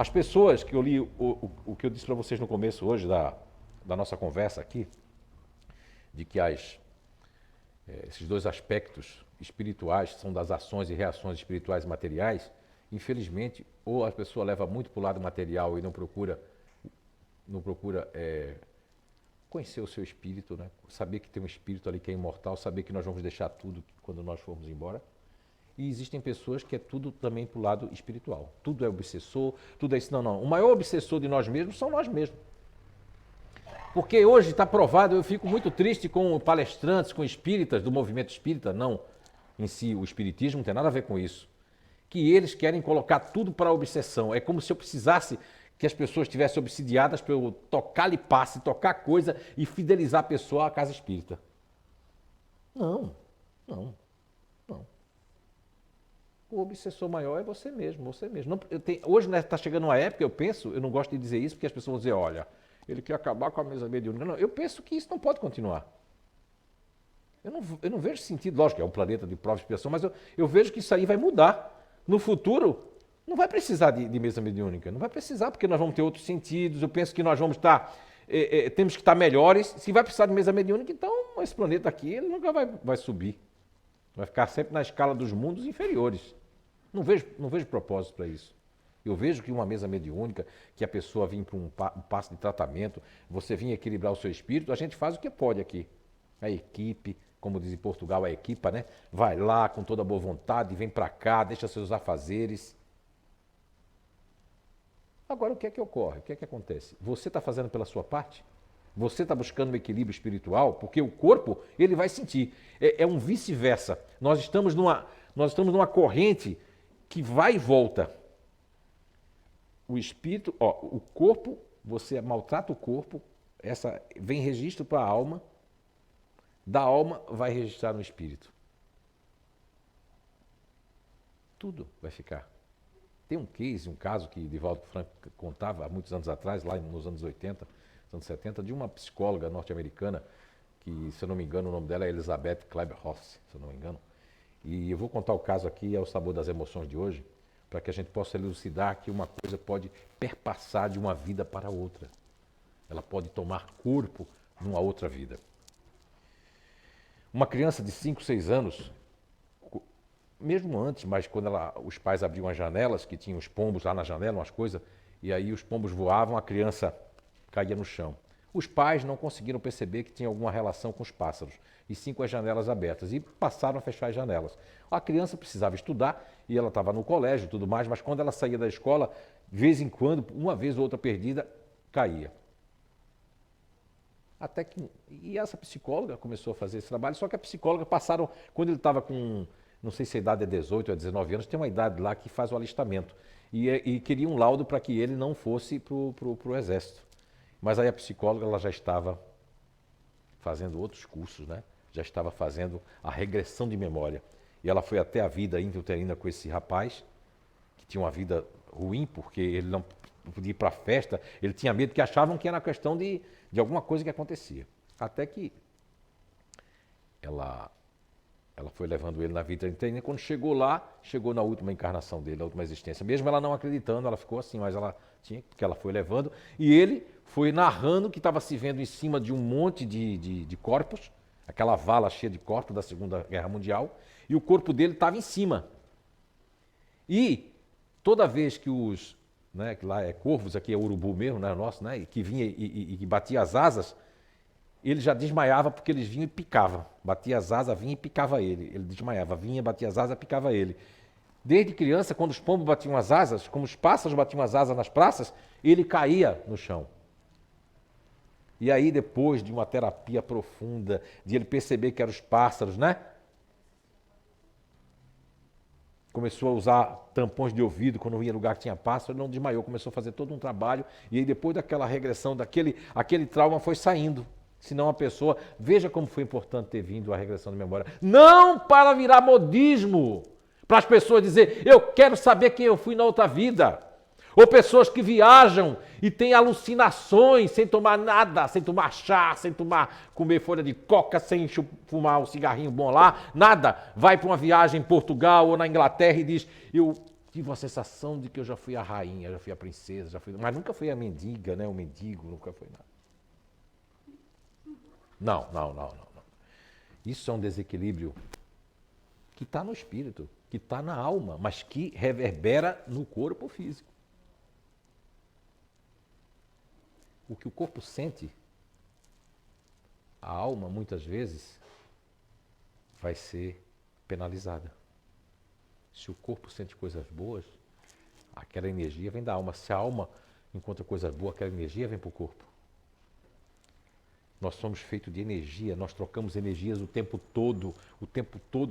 As pessoas que eu li, o que eu disse para vocês no começo hoje da nossa conversa aqui, de que esses dois aspectos espirituais são das ações e reações espirituais e materiais, infelizmente, ou a pessoa leva muito para o lado material e não procura conhecer o seu espírito, né? Saber que tem um espírito ali que é imortal, saber que nós vamos deixar tudo quando nós formos embora. E existem pessoas que é tudo também para o lado espiritual. Tudo é obsessor, tudo é isso. Não, não. O maior obsessor de nós mesmos são nós mesmos. Porque hoje está provado, eu fico muito triste com palestrantes, com espíritas do movimento espírita, não em si o espiritismo, não tem nada a ver com isso. Que eles querem colocar tudo para a obsessão. É como se eu precisasse que as pessoas estivessem obsidiadas para eu tocar-lhe passe, tocar coisa e fidelizar a pessoa à casa espírita. Não, não, não. O obsessor maior é você mesmo, você mesmo. Não, hoje está chegando uma época, eu não gosto de dizer isso, porque as pessoas vão dizer, olha, ele quer acabar com a mesa mediúnica. Não, eu penso que isso não pode continuar. Eu não vejo sentido, lógico que é um planeta de prova e expiação, mas eu vejo que isso aí vai mudar. No futuro, não vai precisar de mesa mediúnica, não vai precisar, porque nós vamos ter outros sentidos, eu penso que nós vamos estar, temos que estar melhores. Se vai precisar de mesa mediúnica, então esse planeta aqui ele nunca vai subir. Vai ficar sempre na escala dos mundos inferiores. Não vejo propósito para isso. Eu vejo que uma mesa mediúnica, que a pessoa vir para um passo de tratamento, você vir equilibrar o seu espírito, a gente faz o que pode aqui. A equipe, como diz em Portugal, a equipa, né? Vai lá com toda a boa vontade, vem para cá, deixa seus afazeres. Agora, o que é que ocorre? O que é que acontece? Você está fazendo pela sua parte? Você está buscando um equilíbrio espiritual? Porque o corpo, ele vai sentir. É um vice-versa. Nós estamos numa corrente que vai e volta. O espírito, o corpo, você maltrata o corpo, vem registro para a alma, da alma vai registrar no espírito. Tudo vai ficar. Tem um caso que Divaldo Franco contava há muitos anos atrás, lá nos anos 80, anos 70, de uma psicóloga norte-americana, que, se eu não me engano, o nome dela é Elizabeth Kleber-Ross, se eu não me engano. E eu vou contar o caso aqui, é o sabor das emoções de hoje, para que a gente possa elucidar que uma coisa pode perpassar de uma vida para outra. Ela pode tomar corpo numa outra vida. Uma criança de 5, 6 anos, mesmo antes, mas quando os pais abriam as janelas, que tinham os pombos lá na janela, umas coisas, e aí os pombos voavam, a criança caía no chão. Os pais não conseguiram perceber que tinha alguma relação com os pássaros, e sim com as janelas abertas, e passaram a fechar as janelas. A criança precisava estudar, e ela estava no colégio e tudo mais, mas quando ela saía da escola, de vez em quando, uma vez ou outra perdida, caía. E essa psicóloga começou a fazer esse trabalho, só que a psicóloga quando ele estava com, não sei se a idade é 18 ou 19 anos, tem uma idade lá que faz o alistamento, e queria um laudo para que ele não fosse para o exército. Mas aí a psicóloga ela já estava fazendo outros cursos, né? Já estava fazendo a regressão de memória. E ela foi até a vida intrauterina com esse rapaz, que tinha uma vida ruim, porque ele não podia ir para a festa, ele tinha medo, que achavam que era questão de alguma coisa que acontecia. Até que ela foi levando ele na vida intrauterina, quando chegou na última encarnação dele, na última existência. Mesmo ela não acreditando, ela ficou assim, mas ela tinha, porque ela foi levando, e ele foi narrando que estava se vendo em cima de um monte de corpos, aquela vala cheia de corpos da Segunda Guerra Mundial, e o corpo dele estava em cima. E toda vez que que lá é corvos, aqui é urubu mesmo, né, nosso, né, que vinha e que batia as asas, ele já desmaiava porque eles vinham e picavam. Batia as asas, vinha e picava ele. Ele desmaiava, vinha, batia as asas, picava ele. Desde criança, quando os pombos batiam as asas, como os pássaros batiam as asas nas praças, ele caía no chão. E aí, depois de uma terapia profunda, de ele perceber que eram os pássaros, né? Começou a usar tampões de ouvido quando ia em lugar que tinha pássaro, ele não desmaiou, começou a fazer todo um trabalho, e aí depois daquela regressão, aquele trauma foi saindo. Senão a pessoa, veja como foi importante ter vindo a regressão de memória. Não para virar modismo, para as pessoas dizer, eu quero saber quem eu fui na outra vida. Ou pessoas que viajam e têm alucinações sem tomar nada, sem tomar chá, sem comer folha de coca, sem fumar um cigarrinho bom lá, nada. Vai para uma viagem em Portugal ou na Inglaterra e diz, tive uma sensação de que eu já fui a rainha, já fui a princesa, mas nunca fui a mendiga, né? O mendigo, nunca foi nada. Não. Isso é um desequilíbrio que está no espírito, que está na alma, mas que reverbera no corpo físico. O que o corpo sente, a alma, muitas vezes, vai ser penalizada. Se o corpo sente coisas boas, aquela energia vem da alma. Se a alma encontra coisas boas, aquela energia vem para o corpo. Nós somos feitos de energia, nós trocamos energias o tempo todo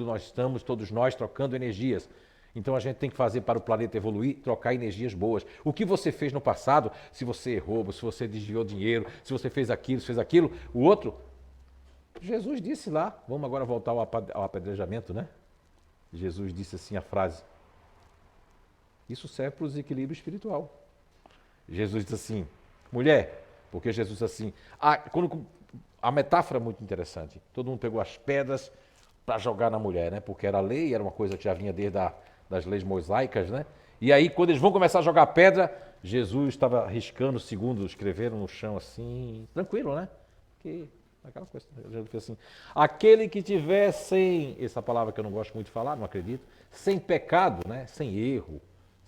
nós estamos, todos nós, trocando energias. Então a gente tem que fazer para o planeta evoluir, trocar energias boas. O que você fez no passado, se você errou, se você desviou dinheiro, se você fez aquilo, o outro... Jesus disse lá, vamos agora voltar ao apedrejamento, né? Jesus disse assim a frase. Isso serve para o desequilíbrio espiritual. Jesus disse assim, mulher, porque Jesus disse assim, a metáfora é muito interessante. Todo mundo pegou as pedras para jogar na mulher, né? Porque era lei, era uma coisa que já vinha desde das leis mosaicas, né? E aí, quando eles vão começar a jogar pedra, Jesus estava riscando segundo, escreveram no chão assim, tranquilo, né? Porque aquela coisa, Jesus fez assim, aquele que tiver sem, essa palavra que eu não gosto muito de falar, não acredito, sem pecado, né? Sem erro,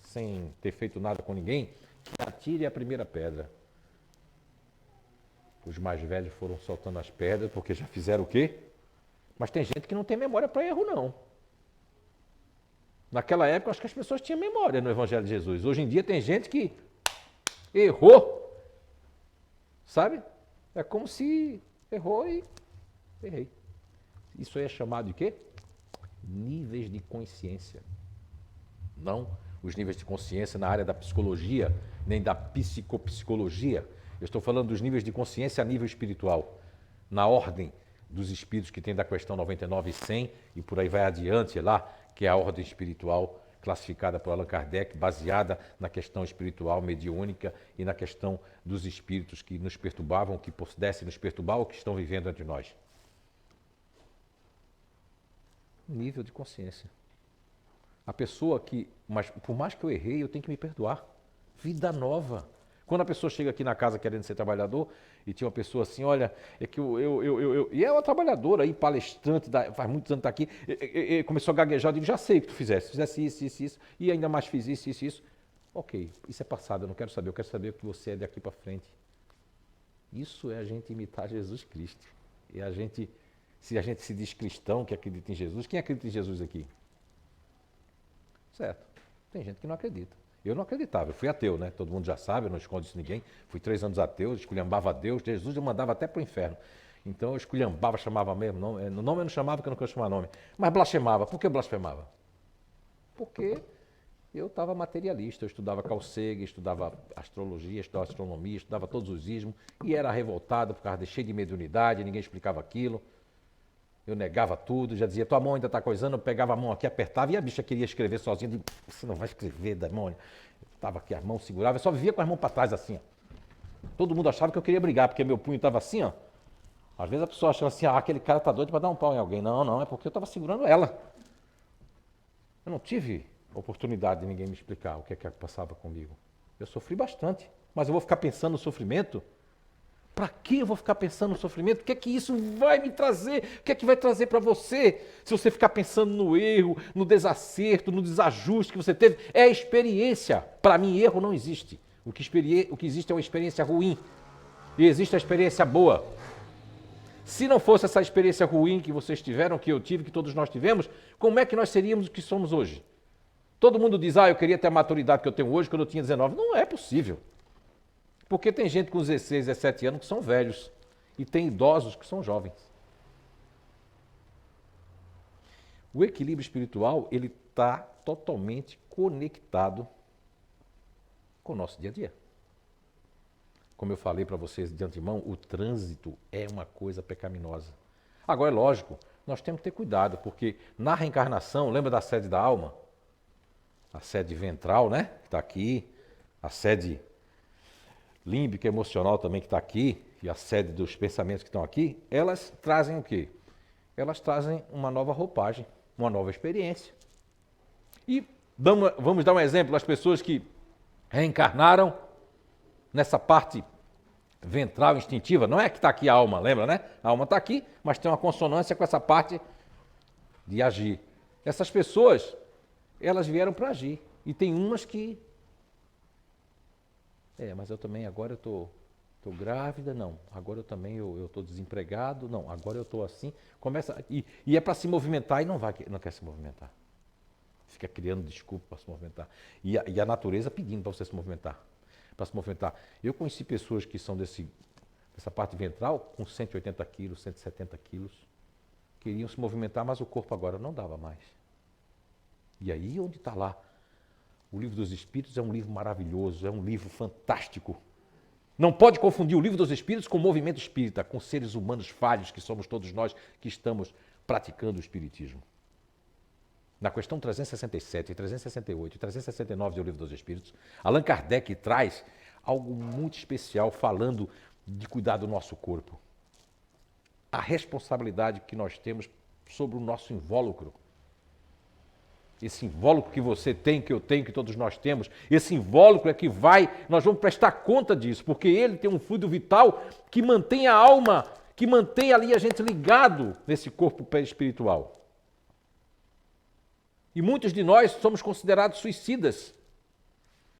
sem ter feito nada com ninguém, que atire a primeira pedra. Os mais velhos foram soltando as pedras, porque já fizeram o quê? Mas tem gente que não tem memória para erro, não. Naquela época, acho que as pessoas tinham memória no Evangelho de Jesus. Hoje em dia tem gente que errou, sabe? É como se errou e errei. Isso aí é chamado de quê? Níveis de consciência. Não os níveis de consciência na área da psicologia, nem da psicopsicologia. Eu estou falando dos níveis de consciência a nível espiritual, na ordem dos espíritos que tem da questão 99 e 100 e por aí vai adiante lá, que é a ordem espiritual classificada por Allan Kardec, baseada na questão espiritual mediúnica e na questão dos espíritos que nos perturbavam, que pudessem nos perturbar ou que estão vivendo entre nós. Nível de consciência. A pessoa que, mas por mais que eu errei, eu tenho que me perdoar. Vida nova. Quando a pessoa chega aqui na casa querendo ser trabalhador, e tinha uma pessoa assim, olha, é que e é uma trabalhadora aí, palestrante, faz muitos anos que está aqui, começou a gaguejar, eu digo, já sei o que tu fizesse isso, e ainda mais fiz isso. Ok, isso é passado, eu não quero saber, eu quero saber o que você é daqui para frente. Isso é a gente imitar Jesus Cristo. E se a gente se diz cristão, que acredita em Jesus, quem acredita em Jesus aqui? Certo, tem gente que não acredita. Eu não acreditava, eu fui ateu, né? Todo mundo já sabe, eu não escondo isso de ninguém. Fui 3 anos ateu, esculhambava Deus, Jesus eu mandava até para o inferno. Então eu esculhambava, chamava mesmo nome. No nome eu não chamava porque eu não queria chamar nome. Mas blasfemava. Por que blasfemava? Porque eu estava materialista, eu estudava Carl Sagan, estudava astrologia, estudava astronomia, estudava todos os ismos e era revoltado por causa de cheio de mediunidade, ninguém explicava aquilo. Eu negava tudo, já dizia, tua mão ainda está coisando, eu pegava a mão aqui, apertava, e a bicha queria escrever sozinha, eu digo, você não vai escrever, demônio. Eu estava aqui, a mão segurava, eu só vivia com as mãos para trás assim, ó. Todo mundo achava que eu queria brigar, porque meu punho estava assim, ó. Às vezes a pessoa achava assim, aquele cara tá doido para dar um pau em alguém. Não, é porque eu estava segurando ela. Eu não tive oportunidade de ninguém me explicar o que é que passava comigo. Eu sofri bastante, mas eu vou ficar pensando no sofrimento? Para que eu vou ficar pensando no sofrimento? O que é que isso vai me trazer? O que é que vai trazer para você? Se você ficar pensando no erro, no desacerto, no desajuste que você teve, é a experiência. Para mim, erro não existe. O que existe é uma experiência ruim. E existe a experiência boa. Se não fosse essa experiência ruim que vocês tiveram, que eu tive, que todos nós tivemos, como é que nós seríamos o que somos hoje? Todo mundo diz, eu queria ter a maturidade que eu tenho hoje quando eu tinha 19. Não é possível. Porque tem gente com 16, 17 anos que são velhos e tem idosos que são jovens. O equilíbrio espiritual, ele está totalmente conectado com o nosso dia a dia. Como eu falei para vocês de antemão, o trânsito é uma coisa pecaminosa. Agora, é lógico, nós temos que ter cuidado, porque na reencarnação, lembra da sede da alma? A sede ventral, né? Que está aqui, a sede límbica emocional também que está aqui, e a sede dos pensamentos que estão aqui, elas trazem o quê? Elas trazem uma nova roupagem, uma nova experiência. E Vamos dar um exemplo, as pessoas que reencarnaram nessa parte ventral instintiva, não é que está aqui a alma, lembra, né? A alma está aqui, mas tem uma consonância com essa parte de agir. Essas pessoas, elas vieram para agir. E tem umas que... mas eu também, agora eu estou grávida, não. Agora eu também eu estou desempregado, não. Agora eu estou assim. Começa e é para se movimentar e não quer se movimentar. Fica criando desculpa para se movimentar. E a natureza pedindo para você se movimentar. Para se movimentar. Eu conheci pessoas que são dessa parte ventral com 180 quilos, 170 quilos. Queriam se movimentar, mas o corpo agora não dava mais. E aí onde está lá? O Livro dos Espíritos é um livro maravilhoso, é um livro fantástico. Não pode confundir o Livro dos Espíritos com o movimento espírita, com seres humanos falhos que somos todos nós que estamos praticando o espiritismo. Na questão 367, 368 e 369 do Livro dos Espíritos, Allan Kardec traz algo muito especial falando de cuidar do nosso corpo. A responsabilidade que nós temos sobre o nosso invólucro. Esse invólucro que você tem, que eu tenho, que todos nós temos, esse invólucro é que nós vamos prestar conta disso, porque ele tem um fluido vital que mantém a alma, que mantém ali a gente ligado nesse corpo espiritual. E muitos de nós somos considerados suicidas,